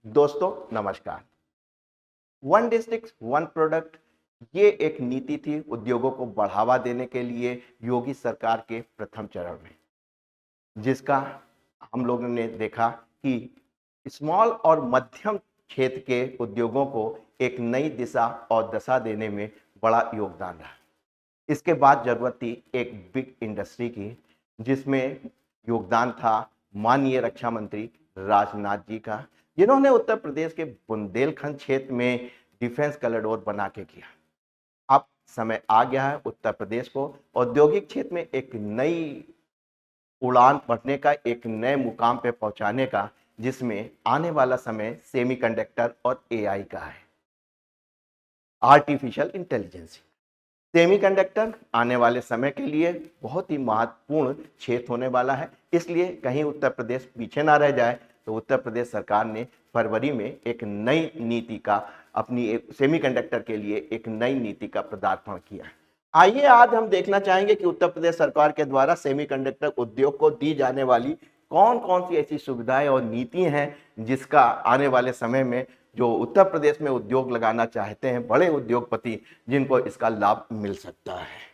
दोस्तों नमस्कार। One district one product ये एक नीति थी उद्योगों को बढ़ावा देने के लिए योगी सरकार के प्रथम चरण में, जिसका हम लोगों ने देखा कि स्मॉल और मध्यम क्षेत्र के उद्योगों को एक नई दिशा और दशा देने में बड़ा योगदान रहा। इसके बाद जरूरत थी एक बिग इंडस्ट्री की, जिसमें योगदान था माननीय रक्षा मंत्री राजनाथ जी का, जिन्होंने उत्तर प्रदेश के बुंदेलखंड क्षेत्र में डिफेंस कॉरिडोर बना के किया। अब समय आ गया है उत्तर प्रदेश को औद्योगिक क्षेत्र में एक नई उड़ान भरने का, एक नए मुकाम पे पहुंचाने का, जिसमें आने वाला समय सेमीकंडक्टर और एआई का है, आर्टिफिशियल इंटेलिजेंस। सेमीकंडक्टर आने वाले समय के लिए बहुत ही महत्वपूर्ण क्षेत्र होने वाला है, इसलिए कहीं उत्तर प्रदेश पीछे ना रह जाए, तो उत्तर प्रदेश सरकार ने फरवरी में एक नई नीति का अपनी सेमीकंडक्टर के लिए एक नई नीति का पदार्पण किया है। आइए आज हम देखना चाहेंगे कि उत्तर प्रदेश सरकार के द्वारा सेमीकंडक्टर उद्योग को दी जाने वाली कौन कौन सी ऐसी सुविधाएं और नीति हैं, जिसका आने वाले समय में जो उत्तर प्रदेश में उद्योग लगाना चाहते हैं बड़े उद्योगपति, जिनको इसका लाभ मिल सकता है।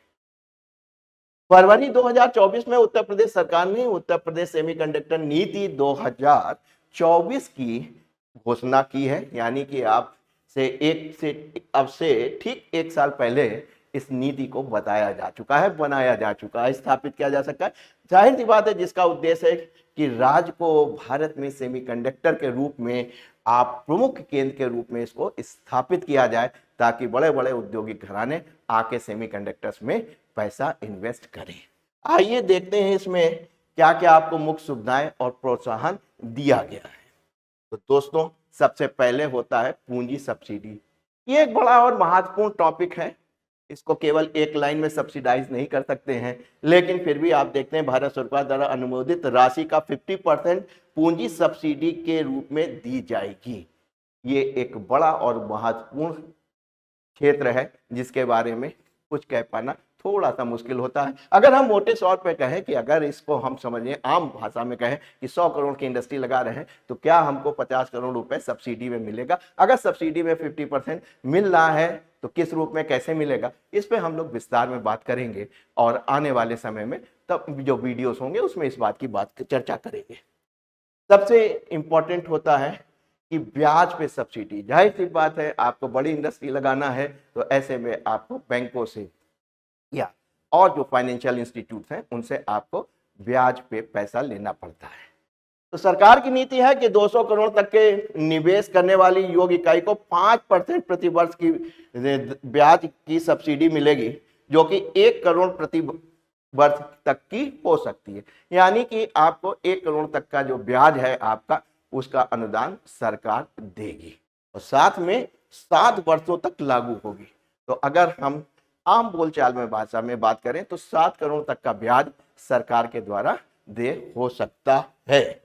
फरवरी 2024 में उत्तर प्रदेश सरकार ने उत्तर प्रदेश सेमीकंडक्टर नीति 2024 की घोषणा की है, यानी कि अब से ठीक एक साल पहले इस नीति को बताया जा चुका है, बनाया जा चुका है, स्थापित किया जा सकता है। जाहिर सी बात है, जिसका उद्देश्य है कि राज्य को भारत में सेमीकंडक्टर के रूप में प्रमुख केंद्र के रूप में इसको स्थापित किया जाए, ताकि बड़े बड़े औद्योगिक घराने आके सेमीकंडक्टर्स में पैसा इन्वेस्ट करें। आइए देखते हैं इसमें क्या क्या आपको मुख्य सुविधाएं और प्रोत्साहन दिया गया है। तो दोस्तों, सबसे पहले होता है पूंजी सब्सिडी। ये एक बड़ा और महत्वपूर्ण टॉपिक है, इसको केवल एक लाइन में सब्सिडाइज नहीं कर सकते हैं, लेकिन फिर भी आप देखते हैं भारत सरकार द्वारा अनुमोदित राशि का 50% पूंजी सब्सिडी के रूप में दी जाएगी। ये एक बड़ा और महत्वपूर्ण क्षेत्र है, जिसके बारे में कुछ कह पाना थोड़ा सा मुश्किल होता है। अगर हम मोटे तौर पे कहें कि अगर इसको हम समझें, आम भाषा में कहें कि 100 करोड़ की इंडस्ट्री लगा रहे हैं, तो क्या हमको 50 करोड़ रुपए सब्सिडी में मिलेगा? अगर सब्सिडी में 50% मिल रहा है तो किस रूप में, कैसे मिलेगा, इस पे हम लोग विस्तार में बात करेंगे और आने वाले समय में तब जो वीडियोस होंगे उसमें इस बात की चर्चा करेंगे। सबसे इंपॉर्टेंट होता है कि ब्याज पे सब्सिडी। जाहिर सी बात है, आपको बड़ी इंडस्ट्री लगाना है तो ऐसे में आपको बैंकों से या और जो फाइनेंशियल इंस्टीट्यूट हैं उनसे आपको ब्याज पे पैसा लेना पड़ता है। तो सरकार की नीति है कि 200 करोड़ तक के निवेश करने वाली योग इकाई को 5% प्रति वर्ष की ब्याज की सब्सिडी मिलेगी, जो कि 1 करोड़ प्रति वर्ष तक की हो सकती है। यानी कि आपको 1 करोड़ तक का जो ब्याज है आपका, उसका अनुदान सरकार देगी और साथ में 7 वर्षों तक लागू होगी। तो अगर हम आम बोलचाल में भाषा में बात करें तो 7 करोड़ तक का ब्याज सरकार के द्वारा दे हो सकता है।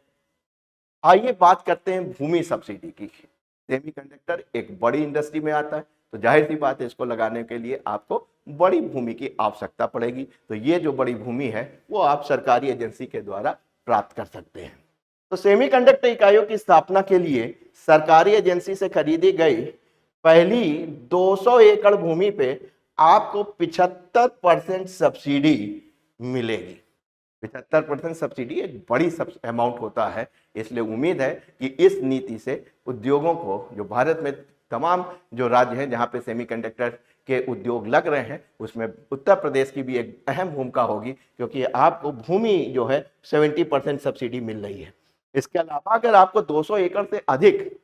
आइए बात करते हैं भूमि सब्सिडी की। सेमीकंडक्टर एक बड़ी इंडस्ट्री में आता है, तो जाहिर सी बात है इसको लगाने के लिए आपको बड़ी भूमि की आवश्यकता पड़ेगी। तो ये जो बड़ी भूमि है वो आप सरकारी एजेंसी के द्वारा प्राप्त कर सकते हैं। तो सेमीकंडक्टर इकाइयों की स्थापना के लिए सरकारी एजेंसी से खरीदी गई पहली 200 एकड़ भूमि पे आपको 75% सब्सिडी मिलेगी। 75% सब्सिडी एक बड़ी अमाउंट होता है, इसलिए उम्मीद है कि इस नीति से उद्योगों को, जो भारत में तमाम जो राज्य हैं जहां पे सेमीकंडक्टर के उद्योग लग रहे हैं, उसमें उत्तर प्रदेश की भी एक अहम भूमिका होगी, क्योंकि आपको भूमि जो है 70% सब्सिडी मिल रही है। इसके अलावा अगर आपको 200 एकड़ से अधिक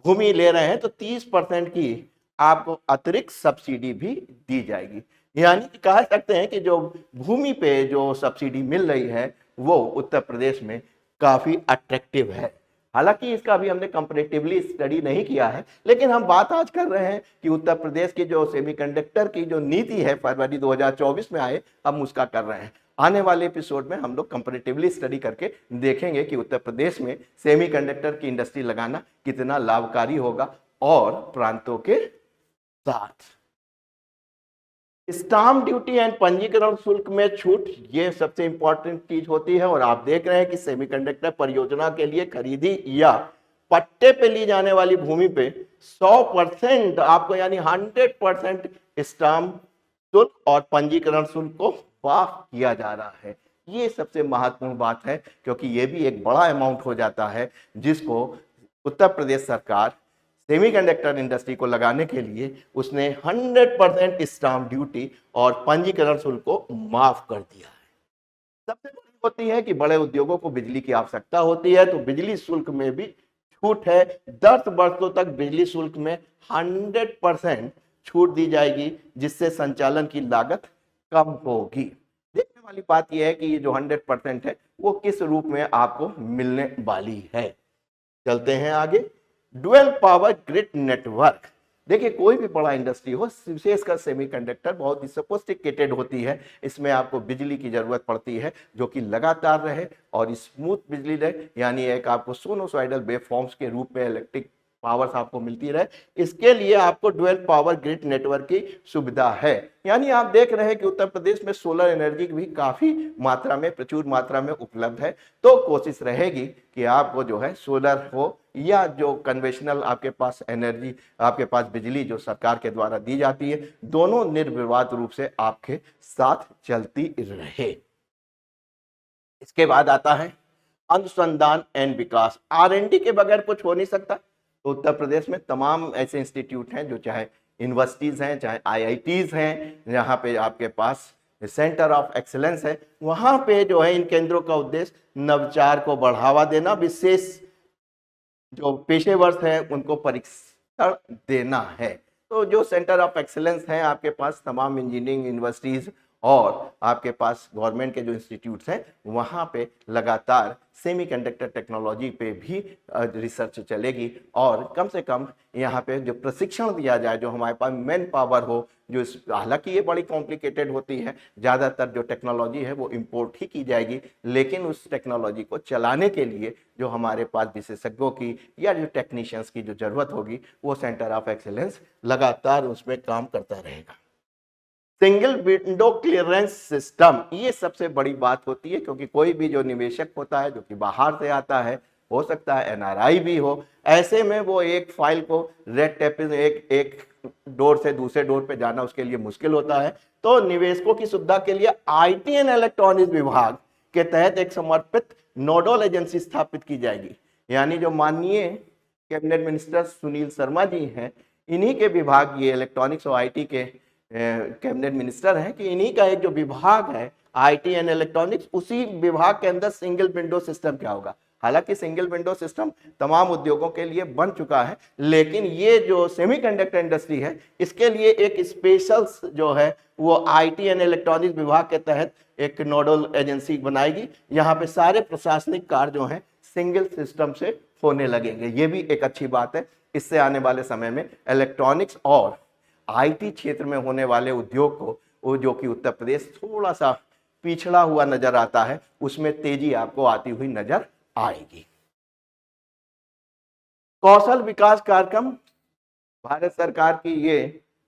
भूमि ले रहे हैं तो 30% की आपको अतिरिक्त सब्सिडी भी दी जाएगी। यानी कि कह सकते हैं कि जो भूमि पे जो सब्सिडी मिल रही है वो उत्तर प्रदेश में काफी अट्रैक्टिव है। हालांकि इसका अभी हमने कंपैरेटिवली स्टडी नहीं किया है, लेकिन हम बात आज कर रहे हैं कि उत्तर प्रदेश की जो सेमीकंडक्टर की जो नीति है फरवरी 2024 में आए, हम उसका कर रहे हैं। आने वाले एपिसोड में हम लोग कंपैरेटिवली स्टडी करके देखेंगे कि उत्तर प्रदेश में सेमीकंडक्टर की इंडस्ट्री लगाना कितना लाभकारी होगा और प्रांतों के साथ। स्टाम्प ड्यूटी एंड पंजीकरण शुल्क में छूट, ये सबसे इंपॉर्टेंट चीज होती है। और आप देख रहे हैं कि सेमीकंडक्टर परियोजना के लिए खरीदी या पट्टे पे ली जाने वाली भूमि पे 100% आपको यानी 100% स्टाम्प शुल्क और पंजीकरण शुल्क को माफ किया जा रहा है। ये सबसे महत्वपूर्ण बात है, क्योंकि ये भी एक बड़ा अमाउंट हो जाता है जिसको उत्तर प्रदेश सरकार सेमीकंडक्टर इंडस्ट्री को लगाने के लिए उसने 100% स्टाम्प ड्यूटी और पंजीकरण शुल्क को माफ कर दिया है। सबसे बड़ी होती है कि बड़े उद्योगों को बिजली की आवश्यकता होती है, तो बिजली शुल्क में भी छूट है। 10 वर्षों तक बिजली शुल्क में 100% छूट दी जाएगी, जिससे संचालन की लागत कम होगी। देखने वाली बात यह है कि ये जो 100% है वो किस रूप में आपको मिलने वाली है। चलते हैं आगे। Dual power grid network. देखिए, कोई भी बड़ा इंडस्ट्री हो, विशेषकर सेमीकंडक्टर, बहुत ही सोफिस्टिकेटेड होती है। इसमें आपको बिजली की जरूरत पड़ती है जो कि लगातार रहे और स्मूथ बिजली रहे, यानी एक आपको साइनोसॉइडल वेवफॉर्म्स के रूप में इलेक्ट्रिक पावर्स आपको मिलती रहे। इसके लिए आपको डुअल पावर ग्रिड नेटवर्क की सुविधा है। यानी आप देख रहे हैं कि उत्तर प्रदेश में सोलर एनर्जी भी काफी मात्रा में, प्रचुर मात्रा में उपलब्ध है। तो कोशिश रहेगी कि आपको जो है सोलर हो या जो कन्वेंशनल आपके पास एनर्जी, आपके पास बिजली जो सरकार के द्वारा दी जाती है, दोनों निर्विवाद रूप से आपके साथ चलती रहे। इसके बाद आता है अनुसंधान एंड विकास। R&D के बगैर कुछ हो नहीं सकता। तो उत्तर प्रदेश में तमाम ऐसे इंस्टीट्यूट हैं, जो चाहे यूनिवर्सिटीज हैं, चाहे IITs हैं, जहाँ पे आपके पास सेंटर ऑफ एक्सीलेंस है। वहाँ पे जो है इन केंद्रों का उद्देश्य नवाचार को बढ़ावा देना, विशेष जो पेशेवर हैं उनको परीक्षण देना है। तो जो सेंटर ऑफ एक्सीलेंस है आपके पास, तमाम इंजीनियरिंग यूनिवर्सिटीज और आपके पास गवर्नमेंट के जो इंस्टीट्यूट्स हैं, वहाँ पे लगातार सेमीकंडक्टर टेक्नोलॉजी पे भी रिसर्च चलेगी और कम से कम यहाँ पे जो प्रशिक्षण दिया जाए, जो हमारे पास मैन पावर हो, जो हालांकि ये बड़ी कॉम्प्लिकेटेड होती है, ज़्यादातर जो टेक्नोलॉजी है वो इम्पोर्ट ही की जाएगी, लेकिन उस टेक्नोलॉजी को चलाने के लिए जो हमारे पास विशेषज्ञों की या जो टेक्नीशियंस की जो जरूरत होगी, वो सेंटर ऑफ एक्सीलेंस लगातार उसमें काम करता रहेगा। सिंगल विंडो क्लियरेंस सिस्टम, ये सबसे बड़ी बात होती है, क्योंकि कोई भी जो निवेशक होता है जो कि बाहर से आता है, हो सकता है NRI भी हो, ऐसे में वो एक फाइल को रेड टेप एक डोर से दूसरे डोर पे जाना उसके लिए मुश्किल होता है। तो निवेशकों की सुविधा के लिए IT एंड इलेक्ट्रॉनिक्स विभाग के तहत एक समर्पित नोडल एजेंसी स्थापित की जाएगी। यानी जो माननीय कैबिनेट मिनिस्टर सुनील शर्मा जी हैं, इन्हीं के विभाग, ये इलेक्ट्रॉनिक्स और IT के कैबिनेट मिनिस्टर हैं, कि इन्हीं का एक जो विभाग है IT एंड इलेक्ट्रॉनिक्स, उसी विभाग के अंदर सिंगल विंडो सिस्टम क्या होगा। हालांकि सिंगल विंडो सिस्टम तमाम उद्योगों के लिए बन चुका है, लेकिन ये जो सेमीकंडक्टर इंडस्ट्री है, इसके लिए एक स्पेशल जो है वो IT एंड इलेक्ट्रॉनिक्स विभाग के तहत एक नोडल एजेंसी बनाएगी। यहाँ पे सारे प्रशासनिक कार्य जो हैं सिंगल सिस्टम से होने लगेंगे। ये भी एक अच्छी बात है। इससे आने वाले समय में इलेक्ट्रॉनिक्स और IT क्षेत्र में होने वाले उद्योग को, वो जो कि उत्तर प्रदेश थोड़ा सा पिछड़ा हुआ नजर आता है, उसमें तेजी आपको आती हुई नजर आएगी। कौशल विकास कार्यक्रम भारत सरकार की ये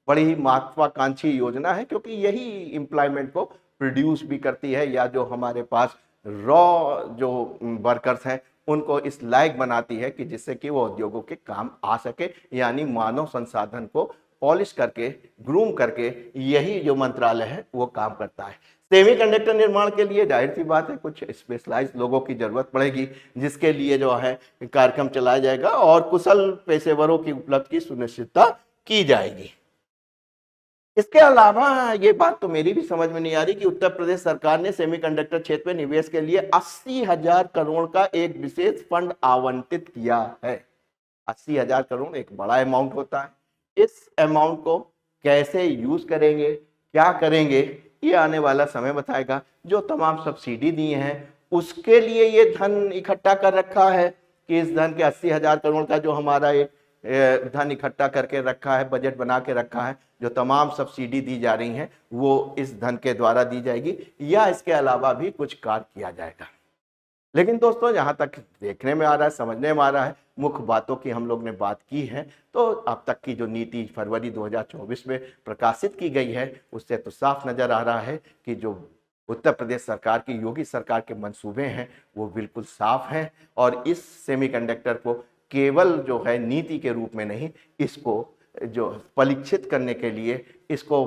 बड़ी ही महत्वाकांक्षी योजना है, क्योंकि यही एम्प्लॉयमेंट को प्रोड्यूस भी करती है, या जो हमारे पास रॉ जो वर्कर्स हैं उनको इस लायक बनाती है कि जिससे कि वो उद्योगों के काम आ सके। यानी मानव संसाधन को पॉलिश करके, ग्रूम करके, यही जो मंत्रालय है वो काम करता है। सेमीकंडक्टर निर्माण के लिए जाहिर सी बात है कुछ स्पेशलाइज्ड लोगों की जरूरत पड़ेगी, जिसके लिए जो है कार्यक्रम चलाया जाएगा और कुशल पेशेवरों की उपलब्ध की सुनिश्चितता की जाएगी। इसके अलावा ये बात तो मेरी भी समझ में नहीं आ रही कि उत्तर प्रदेश सरकार ने सेमीकंडक्टर क्षेत्र में निवेश के लिए 80,000 करोड़ का एक विशेष फंड आवंटित किया है। 80,000 करोड़ एक बड़ा अमाउंट होता है। इस अमाउंट को कैसे यूज करेंगे, क्या करेंगे, ये आने वाला समय बताएगा। जो तमाम सब्सिडी दिए हैं उसके लिए ये धन इकट्ठा कर रखा है कि इस धन के 80,000 करोड़ का जो हमारा एक धन इकट्ठा करके रखा है, बजट बना के रखा है, जो तमाम सब्सिडी दी जा रही हैं वो इस धन के द्वारा दी जाएगी, या इसके अलावा भी कुछ कार्य किया जाएगा। लेकिन दोस्तों, जहां तक देखने में आ रहा है, समझने में आ रहा है, मुख्य बातों की हम लोग ने बात की है, तो अब तक की जो नीति फरवरी 2024 में प्रकाशित की गई है, उससे तो साफ नजर आ रहा है कि जो उत्तर प्रदेश सरकार की, योगी सरकार के मंसूबे हैं वो बिल्कुल साफ हैं। और इस सेमीकंडक्टर को केवल जो है नीति के रूप में नहीं, इसको जो परीक्षित करने के लिए, इसको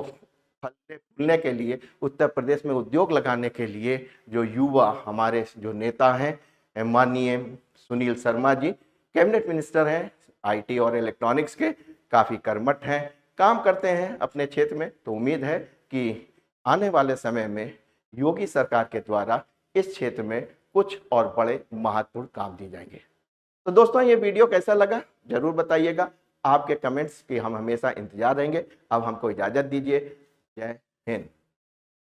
फलने फूलने के लिए, उत्तर प्रदेश में उद्योग लगाने के लिए जो युवा हमारे जो नेता हैं, माननीय सुनील शर्मा जी कैबिनेट मिनिस्टर हैं आईटी और इलेक्ट्रॉनिक्स के, काफ़ी कर्मठ हैं, काम करते हैं अपने क्षेत्र में। तो उम्मीद है कि आने वाले समय में योगी सरकार के द्वारा इस क्षेत्र में कुछ और बड़े महत्वपूर्ण काम दिए जाएंगे। तो दोस्तों, ये वीडियो कैसा लगा जरूर बताइएगा। आपके कमेंट्स की हम हमेशा इंतजार रहेंगे। अब हमको इजाज़त दीजिए। जय हिंद।